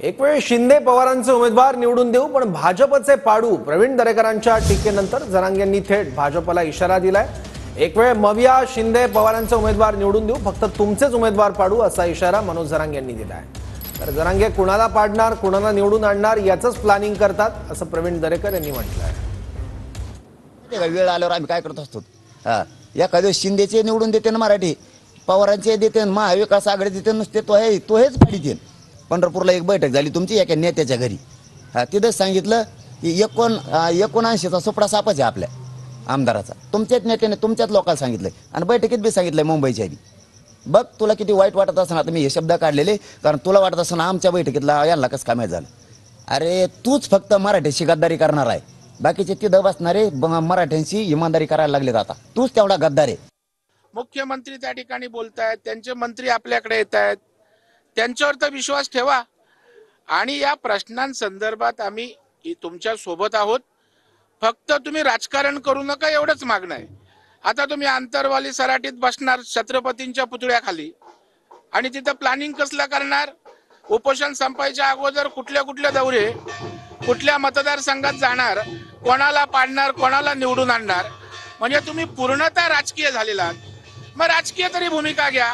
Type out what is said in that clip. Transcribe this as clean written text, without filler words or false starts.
एक वेळ शिंदे पवारांचे उमेदवार निवडून देऊ, पण भाजपचे पाडू प्रवीण दरेकरांच्या टीकेनंतर जरांगेंनी थेट भाजपला इशारा दिलाय। एक वेळ मविया शिंदे पवारांचे उमेदवार निवडून देऊ, फक्त तुमचेच उमेदवार पाडू असा इशारा मनोज जरांगेंनी दिलाय। तर जरांगे कुणाला पाडणार, कुणाला निवडून आणणार याचंच प्लॅनिंग करतात असं प्रवीण दरेकर यांनी म्हटलंय। वेळ आल्यावर आम्ही काय करत असतो, एखाद्या शिंदेचे निवडून देते ना, मराठी पवारांचे देते, महाविकास आघाडी देते, नुसते तो हेच पाडीते। पंढरपूरला एक बैठक झाली तुमची एका नेत्याच्या घरी, तिथंच सांगितलं की 79चा सुपडा सापच आहे आपल्या आमदाराचा। तुमच्याच नेत्याने तुमच्याच लोकांना सांगितलंय आणि बैठकीत बी सांगितलंय मुंबईच्या बी। बघ तुला किती वाईट वाटत असं, आता मी हे शब्द काढलेले, कारण तुला वाटत असं आमच्या बैठकीतला यांना कसं काय माहीत झालं। अरे तूच फक्त मराठ्याशी गद्दारी करणार आहे, बाकीचे तिथं बसणारे मराठ्यांशी इमानदारी करायला लागलेत। आता तूच तेवढा गद्दार आहे। मुख्यमंत्री त्या ठिकाणी बोलतायत, त्यांचे मंत्री आपल्याकडे येत आहेत, त्यांच्यावर तर विश्वास ठेवा। आणि या प्रश्नांसंदर्भात आम्ही तुमच्या सोबत आहोत, फक्त तुम्ही राजकारण करू नका एवढंच मागणं आहे। आता तुम्ही आंतरवाली सराटीत बसणार छत्रपतींच्या पुतळ्याखाली आणि तिथं प्लॅनिंग कसलं करणार, उपोषण संपायच्या अगोदर कुठल्या कुठल्या दौरे, कुठल्या मतदारसंघात जाणार, कोणाला पाडणार, कोणाला निवडून आणणार, म्हणजे तुम्ही पूर्णतः राजकीय झालेला आहात। मग राजकीय तरी भूमिका घ्या।